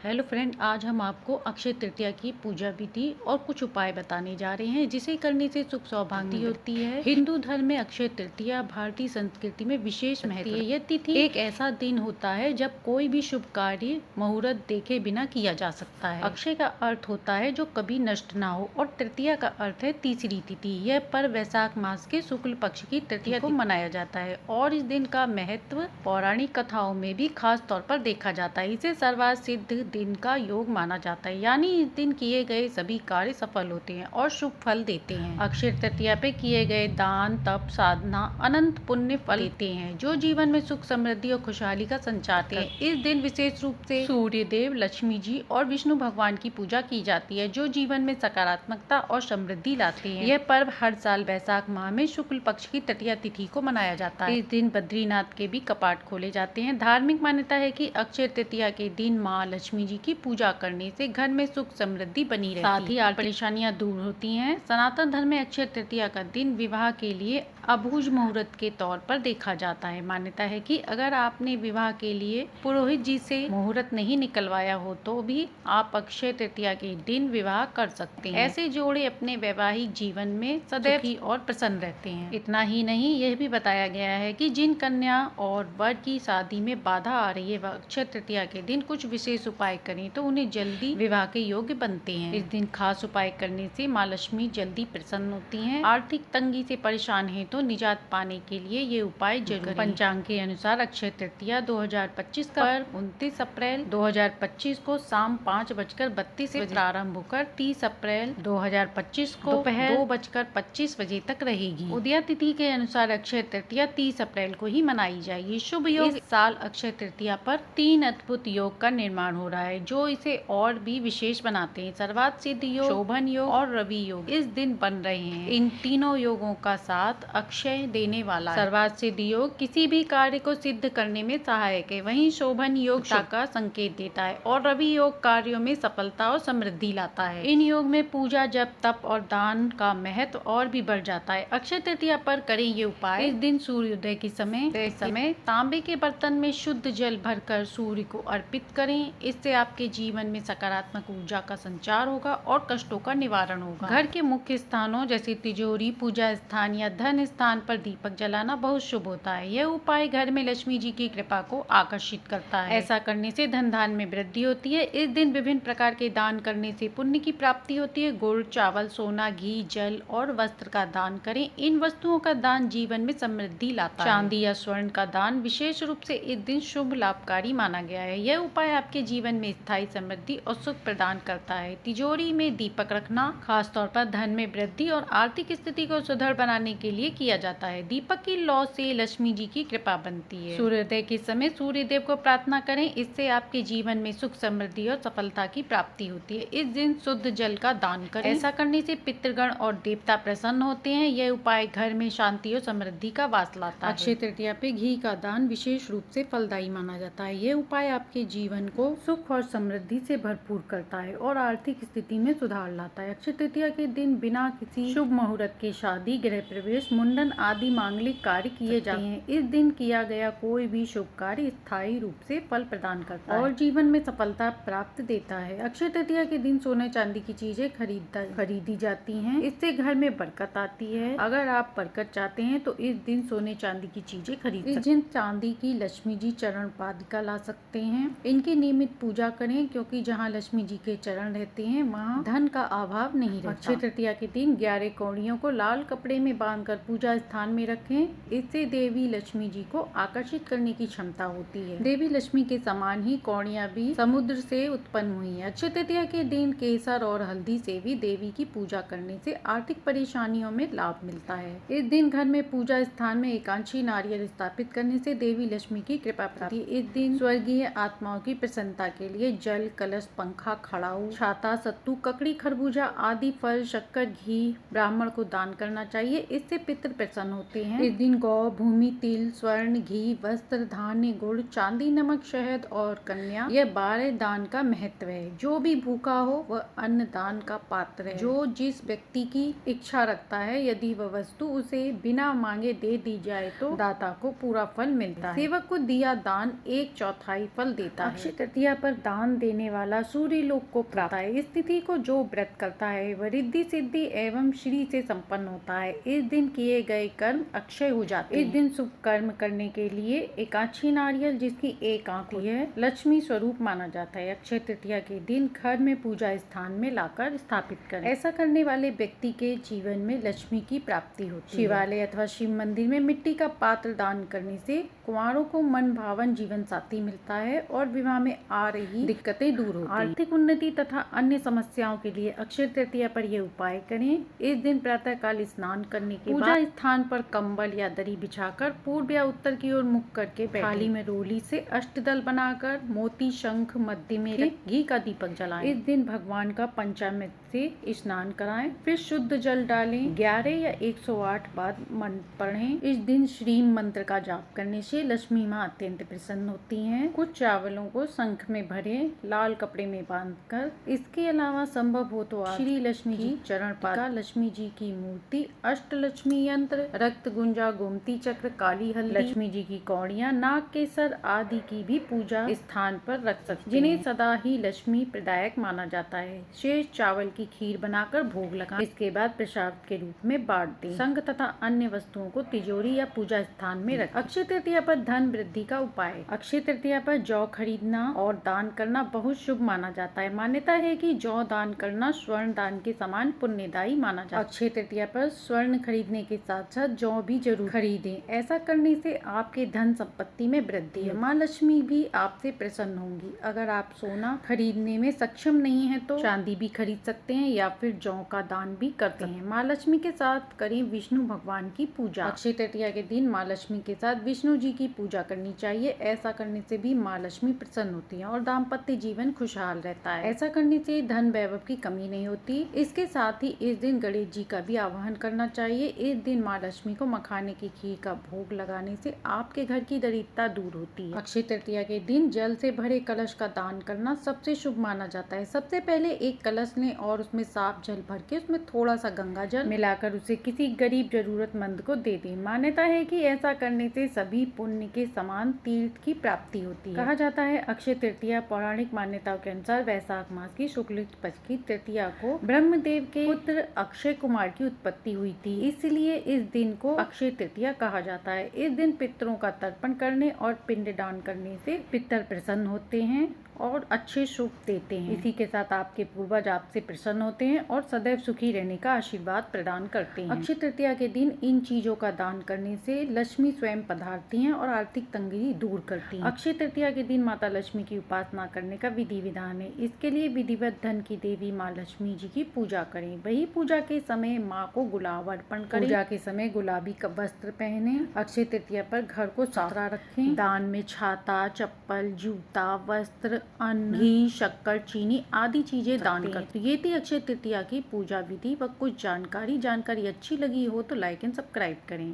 Hello friend, आज हम आपको अक्षय तृतीया की पूजा विधि और कुछ उपाय बताने जा रहे हैं जिसे करने से सुख सौभाग्य होती है। हिंदू धर्म में अक्षय तृतीया भारतीय संस्कृति में विशेष महत्व है। यह तिथि एक ऐसा दिन होता है जब कोई भी शुभ कार्य मुहूर्त देखे बिना किया जा सकता है। अक्षय का अर्थ होता है जो कभी नष्ट ना हो और तृतीया का अर्थ है तीसरी तिथि। यह पर्व वैशाख मास के शुक्ल पक्ष की तृतीया को मनाया जाता है और इस दिन का महत्व पौराणिक कथाओं में भी खास तौर पर देखा जाता है। इसे सर्वार्थ सिद्ध दिन का योग माना जाता है, यानी इस दिन किए गए सभी कार्य सफल होते हैं और शुभ फल देते हैं। अक्षय तृतीया पे किए गए दान, तप, साधना अनंत पुण्य फल देते हैं जो जीवन में सुख, समृद्धि और खुशहाली का संचार करते हैं। इस दिन विशेष रूप से सूर्य देव, लक्ष्मी जी और विष्णु भगवान की पूजा की जाती है जो जीवन में सकारात्मकता और समृद्धि लाते हैं। यह पर्व हर साल वैशाख माह में शुक्ल पक्ष की तृतीया तिथि को मनाया जाता है। इस दिन बद्रीनाथ के भी कपाट खोले जाते हैं। धार्मिक मान्यता है कि अक्षय तृतीया के दिन माँ लक्ष्मी जी की पूजा करने से घर में सुख समृद्धि बनी रहती है, साथ ही आर्थिक परेशानियां दूर होती हैं। सनातन धर्म में अक्षय तृतीया का दिन विवाह के लिए अभूज मुहूर्त के तौर पर देखा जाता है। मान्यता है कि अगर आपने विवाह के लिए पुरोहित जी से मुहूर्त नहीं निकलवाया हो तो भी आप अक्षय तृतीया के दिन विवाह कर सकते हैं। ऐसे जोड़े अपने वैवाहिक जीवन में सदैव सुखी और प्रसन्न रहते हैं। इतना ही नहीं, यह भी बताया गया है कि जिन कन्या और वर की शादी में बाधा आ रही है वह अक्षय तृतीया के दिन कुछ विशेष उपाय करें तो उन्हें जल्दी विवाह के योग्य बनते हैं। इस दिन खास उपाय करने से माँ लक्ष्मी जल्दी प्रसन्न होती हैं। आर्थिक तंगी से परेशान है तो निजात पाने के लिए ये उपाय जरूर। पंचांग के अनुसार अक्षय तृतीया 2025 का 29 अप्रैल 2025 को शाम 5:32 से प्रारंभ होकर 30 अप्रैल 2025 को दोपहर 2:25 बजे तक रहेगी। उदया तिथि के अनुसार अक्षय तृतीया 30 अप्रैल को ही मनाई जाएगी। शुभ योग। इस साल अक्षय तृतीया पर 3 अद्भुत योग का निर्माण हो रहा है जो इसे और भी विशेष बनाते हैं। सर्वार्थ सिद्ध योग, शोभन योग और रवि योग इस दिन बन रहे हैं। इन तीनों योगों का साथ अक्षय देने वाला है। सर्वार्थ सिद्ध योग किसी भी कार्य को सिद्ध करने में सहायक है, वहीं शोभन योग का संकेत देता है और रवि योग कार्यों में सफलता और समृद्धि लाता है। इन योग में पूजा, जप, तप और दान का महत्व और भी बढ़ जाता है। अक्षय तृतीया पर करें ये उपाय। इस दिन सूर्योदय के समय तांबे के बर्तन में शुद्ध जल भरकर सूर्य को अर्पित करें। इससे आपके जीवन में सकारात्मक ऊर्जा का संचार होगा और कष्टों का निवारण होगा। घर के मुख्य स्थानों जैसे तिजोरी, पूजा स्थान या धन स्थान पर दीपक जलाना बहुत शुभ होता है। यह उपाय घर में लक्ष्मी जी की कृपा को आकर्षित करता है। ऐसा करने से धन धान में वृद्धि होती है। इस दिन विभिन्न प्रकार के दान करने से पुण्य की प्राप्ति होती है। गुड़, चावल, सोना, घी, जल और वस्त्र का दान करें। इन वस्तुओं का दान जीवन में समृद्धि लाता है। चांदी या स्वर्ण का दान विशेष रूप से इस दिन शुभ लाभकारी माना गया है। यह उपाय आपके जीवन में स्थायी समृद्धि और सुख प्रदान करता है। तिजोरी में दीपक रखना खास तौर पर धन में वृद्धि और आर्थिक स्थिति को सुदृढ़ बनाने के लिए किया जाता है। दीपक की लौ से लक्ष्मी जी की कृपा बनती है। सूर्योदय के समय सूर्य देव को प्रार्थना करें, इससे आपके जीवन में सुख, समृद्धि और सफलता की प्राप्ति होती है। इस दिन शुद्ध जल का दान करें। ऐसा करने से पितृगण और देवता प्रसन्न होते हैं। यह उपाय घर में शांति और समृद्धि का वास लाता है। अक्षय तृतीया पे घी का दान विशेष रूप से फलदायी माना जाता है। यह उपाय आपके जीवन को सुख और समृद्धि से भरपूर करता है और आर्थिक स्थिति में सुधार लाता है। अक्षय तृतीया के दिन बिना किसी शुभ मुहूर्त के शादी, गृह प्रवेश, मुंडन आदि मांगलिक कार्य किए जाते हैं। इस दिन किया गया कोई भी शुभ कार्य स्थायी रूप से फल प्रदान करता है और जीवन में सफलता प्राप्त देता है। अक्षय तृतीया के दिन सोने चांदी की चीजें खरीदी जाती हैं। इससे घर में बरकत आती है। अगर आप बरकत चाहते हैं तो इस दिन सोने चांदी की चीजें खरीद सकते हैं। इस दिन चांदी की लक्ष्मी जी चरण पादिका ला सकते हैं। इनकी नियमित पूजा करें क्योंकि जहाँ लक्ष्मी जी के चरण रहते हैं वहाँ धन का अभाव नहीं रहता। अक्षय तृतीया के दिन 11 कौड़ियों को लाल कपड़े में बांधकर पूजा स्थान में रखें। इससे देवी लक्ष्मी जी को आकर्षित करने की क्षमता होती है। देवी लक्ष्मी के समान ही कौड़ियाँ भी समुद्र से उत्पन्न हुई है। अक्षय तृतीया के दिन केसर और हल्दी से भी देवी की पूजा करने से आर्थिक परेशानियों में लाभ मिलता है। इस दिन घर में पूजा स्थान में एकांशी नारियल स्थापित करने से देवी लक्ष्मी की कृपा प्राप्ति। इस दिन स्वर्गीय आत्माओं की प्रसन्नता के लिए जल, कलश, पंखा, खड़ाऊ, छाता, सत्तू, ककड़ी, खरबूजा आदि फल, शक्कर, घी ब्राह्मण को दान करना चाहिए। इससे पितृ प्रसन्न होते हैं। इस दिन गौ, भूमि, तिल, स्वर्ण, घी, वस्त्र, धान्य, गुड़, चांदी, नमक, शहद और कन्या यह 12 दान का महत्व है। जो भी भूखा हो वह अन्न दान का पात्र है। जो जिस व्यक्ति की इच्छा रखता है यदि वह वस्तु उसे बिना मांगे दे दी जाए तो दाता को पूरा फल मिलता है। सेवक को दिया दान 1/4 फल देता है। अक्षय तृतीया पर दान देने वाला सूर्य लोक को प्राप्त है। इस तिथि को जो व्रत करता है वह रिद्धि सिद्धि एवं श्री से संपन्न होता है। इस दिन किए गए कर्म अक्षय हो जाते हैं। इस दिन शुभ कर्म करने के लिए एकाक्षी नारियल जिसकी एक आंख होती है लक्ष्मी स्वरूप माना जाता है। अक्षय तृतीया के दिन घर में पूजा स्थान में लाकर स्थापित करें। ऐसा करने वाले व्यक्ति के जीवन में लक्ष्मी की प्राप्ति होती है। शिवालय अथवा शिव मंदिर में मिट्टी का पात्र दान करने से कुंवारों को मन भावन जीवन साथी मिलता है और विवाह में आ रही दिक्कतें दूर होती हैं। आर्थिक उन्नति तथा अन्य समस्याओं के लिए अक्षय तृतीया पर ये उपाय करें। इस दिन प्रातः काल स्नान करने के बाद पूजा स्थान पर कंबल या दरी बिछाकर पूर्व या उत्तर की ओर मुख करके थाली में रोली से अष्टदल बनाकर मोती शंख मध्य में घी का दीपक जलाएं। इस दिन भगवान का पंचामृत से स्नान कराएं, फिर शुद्ध जल डालें। 11 या 108 बार मंत्र पढ़ें। इस दिन श्री मंत्र का जाप करने से लक्ष्मी माँ अत्यंत प्रसन्न होती हैं। कुछ चावलों को शंख में भरें, लाल कपड़े में बांधकर। इसके अलावा संभव हो तो आप श्री लक्ष्मी जी चरण पादुका, लक्ष्मी जी की मूर्ति, अष्टलक्ष्मी यंत्र, रक्त गुंजा, गोमती चक्र, काली हल्दी, लक्ष्मी जी की कौड़ियाँ, नाग केसर आदि की भी पूजा स्थान पर रख सकते हैं, जिन्हें सदा ही लक्ष्मी प्रदायक माना जाता है। शेष चावल की खीर बनाकर भोग लगाएं। इसके बाद प्रसाद के रूप में बांट दें। शंख तथा अन्य वस्तुओं को तिजोरी या पूजा स्थान में रखें। अक्षय तृतीया पर धन वृद्धि का उपाय। अक्षय तृतीया पर जौ खरीदना और दान करना बहुत शुभ माना जाता है। मान्यता है कि जौ दान करना स्वर्ण दान के समान पुण्यदायी माना जाता है। अक्षय तृतीया पर स्वर्ण खरीदने के साथ साथ जौ भी जरूर खरीदें। ऐसा करने से आपके धन संपत्ति में वृद्धि है। माँ लक्ष्मी भी आपसे प्रसन्न होंगी। अगर आप सोना खरीदने में सक्षम नहीं है तो चांदी भी खरीद सकते हैं या फिर जौ का दान भी करते हैं। माँ लक्ष्मी के साथ करें विष्णु भगवान की पूजा। अक्षय तृतीया के दिन माँ लक्ष्मी के साथ विष्णु जी की पूजा करनी चाहिए। ऐसा करने से भी माँ लक्ष्मी प्रसन्न होती है और दाम्पत्य जीवन खुशहाल रहता है। ऐसा करने से धन वैभव की कमी नहीं होती। इसके साथ ही इस दिन गणेश जी का भी आवाहन करना चाहिए। इस दिन माँ लक्ष्मी को मखाने की खीर का भोग लगाने से आपके घर की दरिद्रता दूर होती है। अक्षय तृतीया के दिन जल से भरे कलश का दान करना सबसे शुभ माना जाता है। सबसे पहले एक कलश लें और उसमें साफ जल भर के उसमें थोड़ा सा गंगा जल मिलाकर उसे किसी गरीब जरूरतमंद को दे दें। मान्यता है कि ऐसा करने से सभी पुण्य के समान तीर्थ की प्राप्ति होती है। कहा जाता है अक्षय तृतीया पौराणिक मान्यताओं के अनुसार वैशाख मास की शुक्ल पक्ष की तृतीया को ब्रह्मदेव के पुत्र अक्षय कुमार की उत्पत्ति हुई थी, इसलिए इस दिन को अक्षय तृतीया कहा जाता है। इस दिन पितरों का तर्पण करने और पिंडदान करने से पितर प्रसन्न होते हैं और अच्छे सुख देते हैं। इसी के साथ आपके पूर्वज आपसे प्रसन्न होते हैं और सदैव सुखी रहने का आशीर्वाद प्रदान करते हैं। अक्षय तृतीया के दिन इन चीजों का दान करने से लक्ष्मी स्वयं पधारती हैं और आर्थिक तंगी दूर करती हैं। अक्षय तृतीया के दिन माता लक्ष्मी की उपासना करने का विधि विधान है। इसके लिए विधिवत धन की देवी माँ लक्ष्मी जी की पूजा करें। वही पूजा के समय माँ को गुलाब अर्पण करें। पूजा के समय गुलाबी वस्त्र पहने। अक्षय तृतीया पर घर को साफ सुथरा रखें। दान में छाता, चप्पल, जूता, वस्त्र, अन्न, घी, शक्कर, चीनी आदि चीजें दान करते हैं। ये थी अक्षय तृतीया की पूजा विधि व कुछ जानकारी। जानकारी अच्छी लगी हो तो लाइक एंड सब्सक्राइब करें।